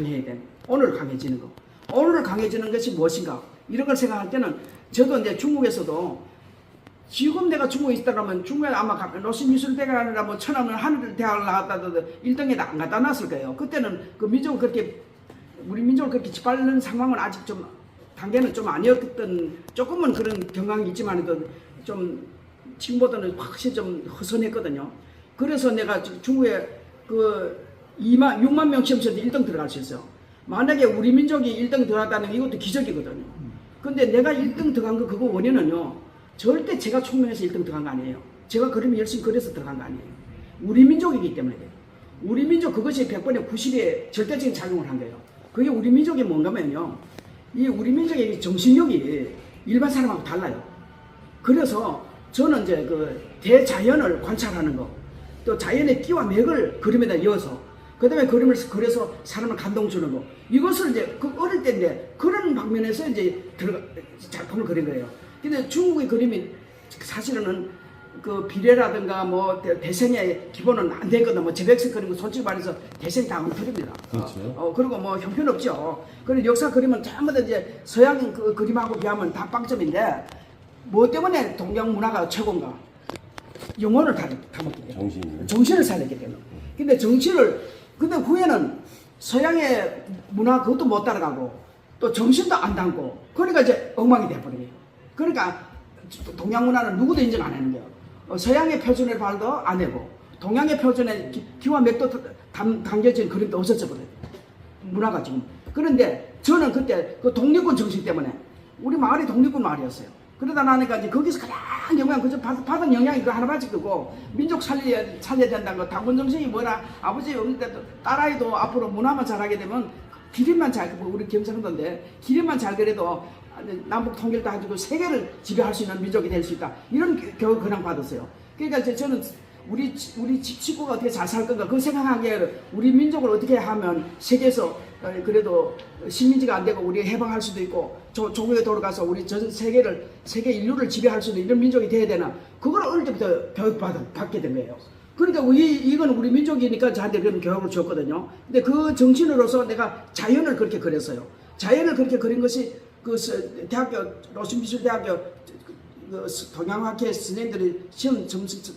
강해야 돼. 오늘 강해지는 거. 오늘 강해지는 것이 무엇인가? 이런 걸 생각할 때는 저도 이제 중국에서도 지금 내가 중국에 있다 그러면 중국에 아마 노신미술대가 아니라 뭐 천안을 하늘대학을 나갔다도 1등에 안 갖다 놨을 거예요. 그때는 그 민족을 그렇게 우리 민족을 그렇게 짓밟는 상황은 아직 좀 단계는 좀 아니었던 조금은 그런 경향이 있지만도 좀 지금보다는 확실히 좀 허선했거든요. 그래서 내가 중국에 그 6만 명 시험치에서 1등 들어갈 수 있어요. 만약에 우리 민족이 1등 들어갔다는 게 이것도 기적이거든요. 근데 내가 1등 들어간 거 그거 원인은요. 절대 제가 총명해서 1등 들어간 거 아니에요. 제가 그림을 열심히 그려서 들어간 거 아니에요. 우리 민족이기 때문에 돼요. 우리 민족 그것이 100번에 90에 절대적인 작용을 한 거예요. 그게 우리 민족이 뭔가면요. 이 우리 민족의 정신력이 일반 사람하고 달라요. 그래서 저는 이제 그 대자연을 관찰하는 거, 또 자연의 끼와 맥을 그림에다 이어서, 그 다음에 그림을 그려서 사람을 감동 주는 거, 이것을 이제 그 어릴 때인데 그런 방면에서 이제 작품을 그린 거예요. 근데 중국의 그림이 사실은 그 비례라든가 뭐 대생의 기본은 안 되거든. 뭐 재백색 그리고 솔직히 말해서 대생 다 엉터리입니다. 그렇죠. 그리고 뭐 형편없죠. 그리고 역사 그림은 전부 다 이제 서양 그 그림하고 비하면 다 빵점인데 뭐 때문에 동양 문화가 최고인가? 영혼을 담았기 때문에. 정신을 살렸기 때문에. 근데 근데 후에는 서양의 문화 그것도 못 따라가고 또 정신도 안 담고 그러니까 이제 엉망이 돼버려요. 그러니까 동양 문화는 누구도 인정 안 하는 거예요. 서양의 표준의 발도 안 해고 동양의 표준의 기와 맥도 담겨진 그림도 없었어 버려요. 문화가 지금. 그런데 저는 그때 그 독립군 정신 때문에 우리 마을이 독립군 마을이었어요. 그러다 나니까 이제 거기서 가장 영향, 그저 받은 영향이 그 하나밖에 없고, 민족 살려야 된다는 거, 당군 정신이 뭐라, 아버지 없는데 딸아이도 앞으로 문화만 잘하게 되면, 기린만 잘, 우리 경상도인데, 기린만 잘 그래도 남북 통일도 해주고 세계를 지배할 수 있는 민족이 될 수 있다. 이런 교육 그냥 받았어요. 그러니까 이제 저는 우리 식구가 어떻게 잘 살 건가, 그 생각하기에 우리 민족을 어떻게 하면 세계에서 그래도 식민지가 안 되고 우리 해방할 수도 있고 조국에 돌아가서 우리 전 세계 인류를 지배할 수도 있는 이런 민족이 돼야 되나, 그걸 어릴 때부터 교육받게 된 거예요. 그러니까 이건 우리 민족이니까 저한테 그런 교육을 줬거든요. 근데 그 정신으로서 내가 자연을 그렇게 그렸어요. 자연을 그렇게 그린 것이 그 대학교 노신미술대학교 그 동양학회 선생님들이 시험 점수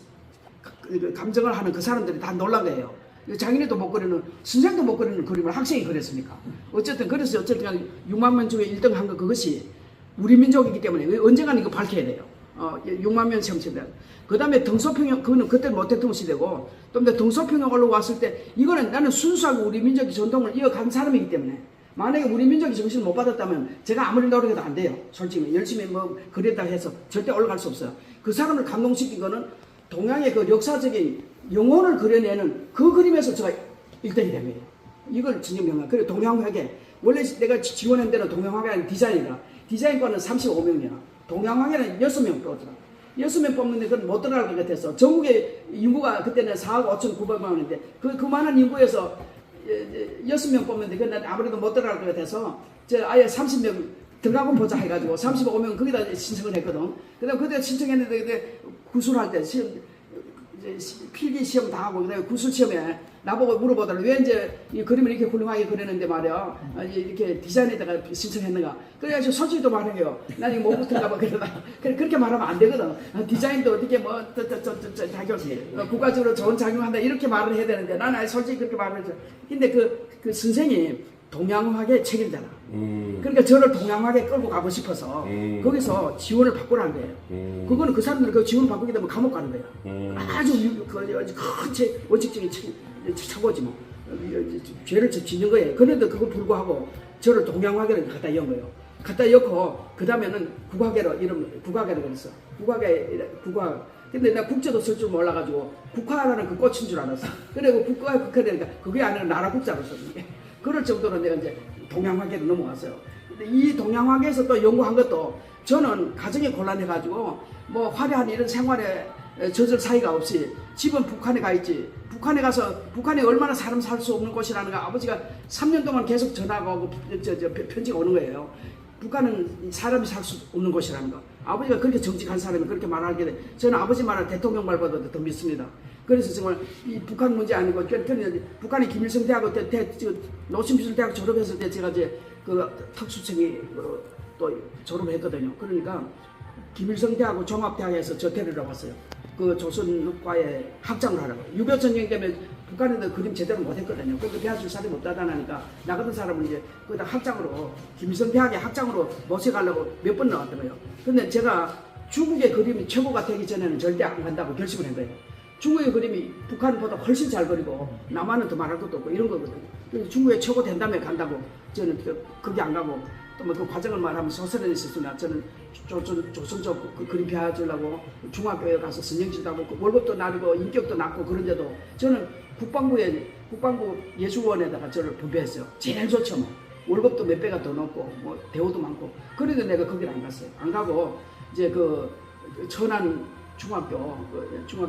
감정을 하는 그 사람들이 다 놀란 거예요. 자기네도 못 그리는, 선생도 못 그리는 그림을 학생이 그렸으니까. 어쨌든 그래서 6만 명 중에 1등 한 거, 그것이 우리 민족이기 때문에 언젠가는 이거 밝혀야 돼요. 6만 명 시험치대. 그 다음에 등소평양, 그거는 그때 모태통 시대고, 또 등소평양 올라왔을 때 이거는 나는 순수하게 우리 민족의 전통을 이어간 사람이기 때문에, 만약에 우리 민족이 정신을 못 받았다면 제가 아무리 노력해도 안 돼요. 솔직히 열심히 뭐 그랬다 해서 절대 올라갈 수 없어요. 그 사람을 감동시킨 거는 동양의 그 역사적인 영혼을 그려내는 그 그림에서 제가 1등이 된 거예요. 이걸 진정명한. 그리고 동양화계, 원래 내가 지원한 데는 동양화계는 디자인이라, 디자인과는 35명이야. 동양화계는 6명 뽑더라. 6명 뽑는데 그건 못 들어갈 것 같아서, 전국의 인구가 그때는 4억 5천 9백만 원인데 그 많은 인구에서 6명 뽑는데 그건 아무래도 못 들어갈 것 같아서 아예 30명 들어가고 보자 해가지고 35명 거기다 신청을 했거든. 그다음 그때 신청했는데 그때 구술할 때 시험, 필기 시험 다 하고 그다음에 구술 시험에 나보고 물어보더라. 왜 이제 이 그림을 이렇게 훌륭하게 그렸는데 말이야, 이렇게 디자인에다가 신청했는가. 그래가지고 솔직히 말해요. 난 이거 못 붙은가 봐. 그러다 그렇게 말하면 안 되거든. 디자인도 어떻게 뭐 작용, 국가적으로 좋은 작용한다 이렇게 말을 해야 되는데 나는 솔직히 그렇게 말을 했죠. 근데 그 선생이 동양화계 책임자라. 그러니까 저를 동양화계 끌고 가고 싶어서 거기서 지원을 받고라는 거예요. 그거는 그 사람들이 그 지원을 받게 되면 감옥 가는 거예요. 아주 큰 원칙적인 착오지 뭐. 죄를 짓는 거예요. 그런데 그거 불구하고 저를 동양화계를 갖다 연 거예요. 갖다 엮고 그 다음에는 국화계로 국화계로 그랬어. 국화. 근데 나 국제도 쓸 줄 몰라가지고 국화라는 그 꽃인 줄 알았어. 그리고 국화되니까 그게 아니라 나라 국자로 썼는데. 그럴 정도로 내가 이제 동양화계로 넘어갔어요. 근데 이 동양화계에서 또 연구한 것도 저는 가정이 곤란해가지고 뭐 화려한 이런 생활에 젖을 사이가 없이 집은 북한에 가 있지. 북한에 가서 북한에 얼마나 사람 살 수 없는 곳이라는 거 아버지가 3년 동안 계속 전화가 오고 편지가 오는 거예요. 북한은 사람이 살 수 없는 곳이라는 거. 아버지가 그렇게 정직한 사람이 그렇게 말하게 돼. 저는 아버지 말을 대통령 말보다 더 믿습니다. 그래서 정말 이 북한 문제 아니고 북한이 김일성 대학교 노심비술대학 졸업했을 때 제가 이제 그 특수청이 또 졸업했거든요. 그러니까 김일성 대학교 종합대학에서 저 데리러 왔어요. 그 조선과에 학장을 하라고. 6.25 전쟁 때문에 북한에도 그림 제대로 못했거든요. 그래서 배워줄 사람이 없다다 하니까 나 같은 사람은 이제 거기다 학장으로 김일성 대학의 학장으로 모셔가려고 몇 번 나왔던 거예요. 근데 제가 중국의 그림이 최고가 되기 전에는 절대 안 간다고 결심을 한 거예요. 중국의 그림이 북한보다 훨씬 잘 그리고 남한은 더 말할 것도 없고 이런 거거든요. 그래서 중국의 최고 된 다음에 간다고 저는 거기 안 가고 또 뭐 그 과정을 말하면 소설에 있었으나 저는 조선족 그 그림 배워주려고 중학교에 가서 선생질도 하고 그 월급도 나르고 인격도 낮고 그런데도 저는 국방부 예술원에다가 저를 분배했어요. 제일 좋죠 뭐. 월급도 몇 배가 더 높고 뭐 대우도 많고. 그래도 내가 거기를 안 갔어요. 안 가고 이제 그 천안 중학교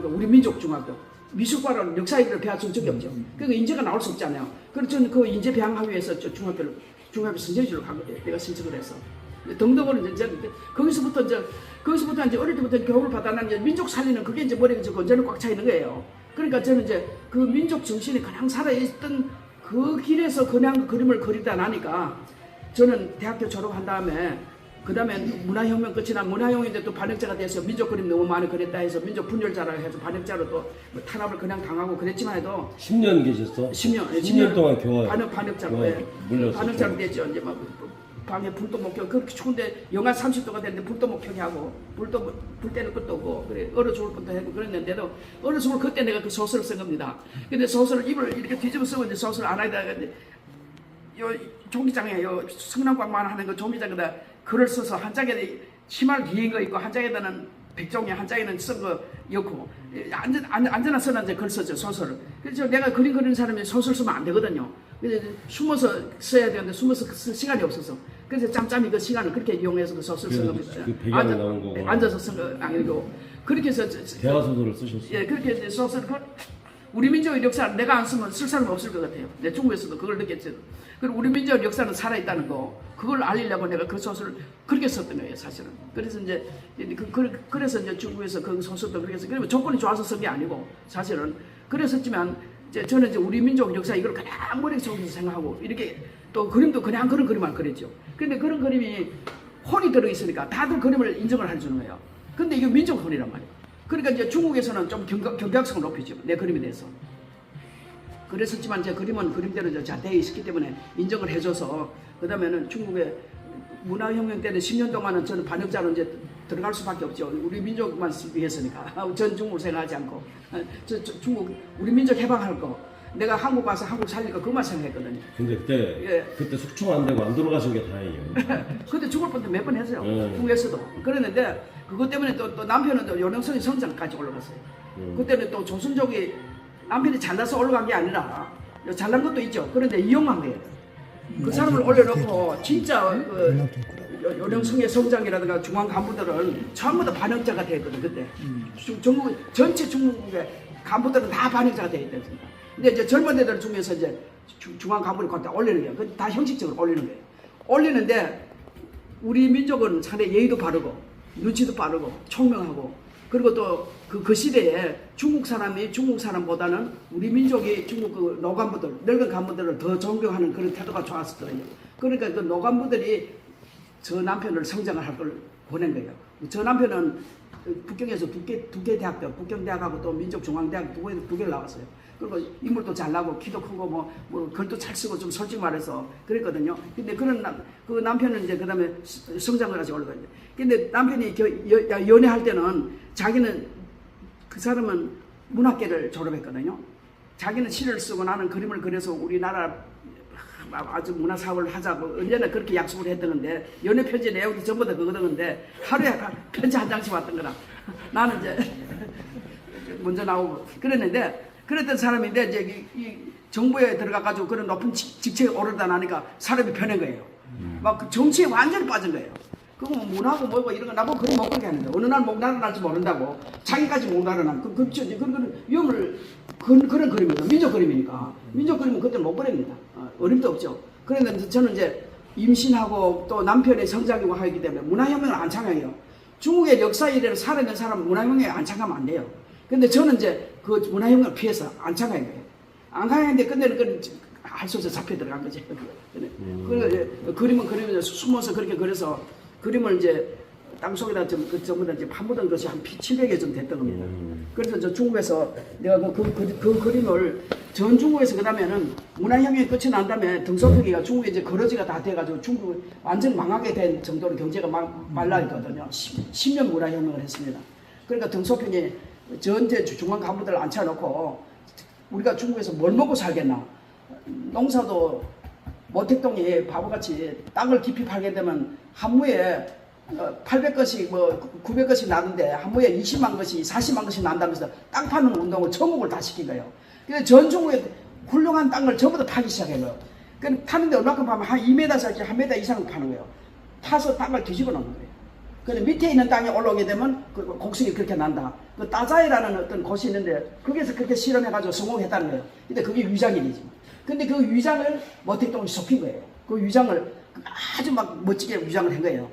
우리 민족 중학교 미술과라는 역사 얘기를 배워준 적이 없죠. 그러니까 인재가 나올 수 없잖아요. 그래서 저는 그 인재 배양하기 위해서 저 중학교 선생님으로 간 거예요. 내가 신청을 해서. 덩덕은 이제 거기서부터 이제 어릴 때부터 교육을 받아난 이제 민족 살리는 그게 이제 머리가 이제 건전히 꽉 차 있는 거예요. 그러니까 저는 이제 그 민족 정신이 그냥 살아있던 그 길에서 그냥 그림을 그리다 나니까 저는 대학교 졸업한 다음에 그 다음에 문화혁명 끝이 난 문화혁명인데 또 반역자가 돼서 민족 그림 너무 많이 그렸다 해서 민족 분열자라 해서 반역자로 또 탄압을 그냥 당하고 그랬지만 해도 10년 계셨어? 10년 동안 반역자로 반역자로 됐죠. 이제 막 방에 불도 못 켜고 그렇게 추운데 영하 30도가 됐는데 불도 못 켜게 하고 불 때는 것도 없고 그래 얼어 죽을 뻔도 하고 그랬는데도 얼어 죽을 그때 내가 그 소설을 쓴 겁니다. 근데 소설을 입을 이렇게 뒤집어 쓰고 이제 소설 안 하다가 이제 요 종이장에 요 성남광만 하는 그 종이장에다 글을 써서 한 장에 치마를 뒤인 거 있고 한 장에다는 백종이 한 장에는 쓴 거 였고 안전한 선한 글 썼죠 소설을. 그래서 내가 그림 그리는 사람이 소설 쓰면 안 되거든요. 그래서 숨어서 써야 되는데 숨어서 쓸 시간이 없어서 그래서 짬짬이 그 시간을 그렇게 이용해서 그 소설 쓴 겁니다. 그 배경이 나온 거고 앉아서 쓴 거 아니고 그렇게 해서 대화 소설을 쓰셨어요. 예, 그렇게 해서 소설 우리 민족의 역사 내가 안 쓰면 쓸 사람이 없을 것 같아요. 내 중국에서도 그걸 느꼈죠. 그리고 우리 민족의 역사는 살아있다는 거 그걸 알리려고 내가 그 소설을 그렇게 썼던 거예요 사실은. 그래서 이제 그래서 이제 중국에서 그 소설도 그렇게 해서 그러면 조건이 좋아서 쓴 게 아니고 사실은 그랬었지만 이제 저는 이제 우리 민족 역사 이걸 그냥 머릿속에서 생각하고 이렇게 또 그림도 그냥 그런 그림만 그렸죠. 근데 그런 그림이 혼이 들어있으니까 다들 그림을 인정을 해주는 거예요. 근데 이게 민족 혼이란 말이에요. 그러니까 이제 중국에서는 좀 경각성을 높이죠. 내 그림에 대해서. 그랬었지만 제 그림은 그림대로 자세히 있었기 때문에 인정을 해줘서 그 다음에는 중국의 문화혁명 때는 10년 동안은 저는 반역자로 이제 들어갈 수밖에 없죠. 우리 민족만 위해서니까. 전 중국을 생각하지 않고 중국 우리 민족 해방할 거 내가 한국 가서 한국 살릴 거 그것만 생각했거든요. 근데 그때 숙청 안 되고 안 돌아가신 게 다행이에요. 그때 죽을 뻔도 몇 번 했어요. 중국에서도. 그랬는데 그것 때문에 또 남편은 또 요령성의 성장까지 올라갔어요. 그때는 또 조선족이 남편이 잘나서 올라간 게 아니라 잘난 것도 있죠. 그런데 이용한 거예요. 그 사람을 올려놓고 진짜 그 요령성의 성장이라든가 중앙 간부들은 전부 다 반역자가 되었거든 그때. 전체 중국의 간부들은 다 반역자가 되어 있다. 근데 이제 젊은 애들 중에서 이제 중앙 간부를 갖다 올리는 거예요. 그 다 형식적으로 올리는 거예요. 올리는데 우리 민족은 상당히 예의도 바르고 눈치도 빠르고 총명하고 그리고 또 그 시대에 중국 사람보다는 우리 민족이 중국 그 노간부들, 늙은 간부들을 더 존경하는 그런 태도가 좋았었거든요. 그러니까 그 노간부들이 저 남편을 성장을 할 걸 보낸 거예요. 저 남편은 북경에서 두 개 대학교, 북경대학하고 또 민족중앙대학 두 개를 나왔어요. 그리고 인물도 잘나고 키도 크고 뭐 글도 잘 쓰고 좀 솔직히 말해서 그랬거든요. 근데 그 남편은 이제 그 다음에 성장을 같이 올라가요. 근데 남편이 연애할 때는 자기는 그 사람은 문학계를 졸업했거든요. 자기는 시를 쓰고 나는 그림을 그려서 우리나라 아주 문화사업을 하자고 언제나 그렇게 약속을 했던 건데 연애 편지 내용도 전부 다 그거던데 하루에 편지 한 장씩 왔던 거라 나는 이제 먼저 나오고 그랬는데 그랬던 사람인데 이제 이 정부에 들어가가지고 그런 높은 직책에 오르다 나니까 사람이 변한 거예요. 막 그 정치에 완전히 빠진 거예요. 그거 뭐 문하고 뭐고 이런 거 나보고 그림 못 그렇게 하는데 어느 날 목 날아날지 모른다고 자기까지 못 날아난 그런 위험을 그런 그림이다. 민족 그림이니까 민족 그림은 그때 못 그립니다. 어림도 없죠. 그런데 저는 이제 임신하고 또 남편의 성장이고 하기 때문에 문화혁명을 안 참여해요. 중국의 역사 이래로 살아있는 사람은 문화혁명에 안 참가하면 안 돼요. 근데 저는 이제 그 문화혁명을 피해서 안창하는 거예요. 안창하는데 끝내는 할 수 없어 잡혀 들어간 거지. 그 그림은 그리면서 숨어서 그렇게 그려서 그림을 이제 땅속에다 전부 다 이제 파묻은 것이 한 700여 점 됐던 겁니다. 그래서 저 중국에서 내가 그 그림을 전 중국에서 그 다음에는 문화혁명이 끝이 난 다음에 등소표기가 중국에 이제 거러지가 다 돼가지고 중국이 완전 망하게 된 정도로 경제가 말라 있거든요. 10년 문화혁명을 했습니다. 그러니까 등소표기 전체 중앙 간부들을 앉혀놓고 우리가 중국에서 뭘 먹고 살겠나. 농사도 모택동이 바보같이 땅을 깊이 팔게 되면 한 무에 800것이 뭐 900것이 나는데 한 무에 20만 것이 40만 것이 난다면서 땅 파는 운동을 전국을 다 시킨 거예요. 그래서 전 중국에 훌륭한 땅을 전부 다 파기 시작한 거예요. 그 파는데 얼마큼 파면 한 2m짜리 1m 이상을 파는 거예요. 파서 땅을 뒤집어 놓는 거예요. 근데 밑에 있는 땅에 올라오게 되면 그 곡식이 그렇게 난다. 그 따자이라는 어떤 곳이 있는데 거기에서 그렇게 실험해가지고 성공했다는 거예요. 근데 그게 위장일이지. 근데 그 위장을 모택동이 속힌 거예요. 그 위장을 아주 막 멋지게 위장을 한 거예요.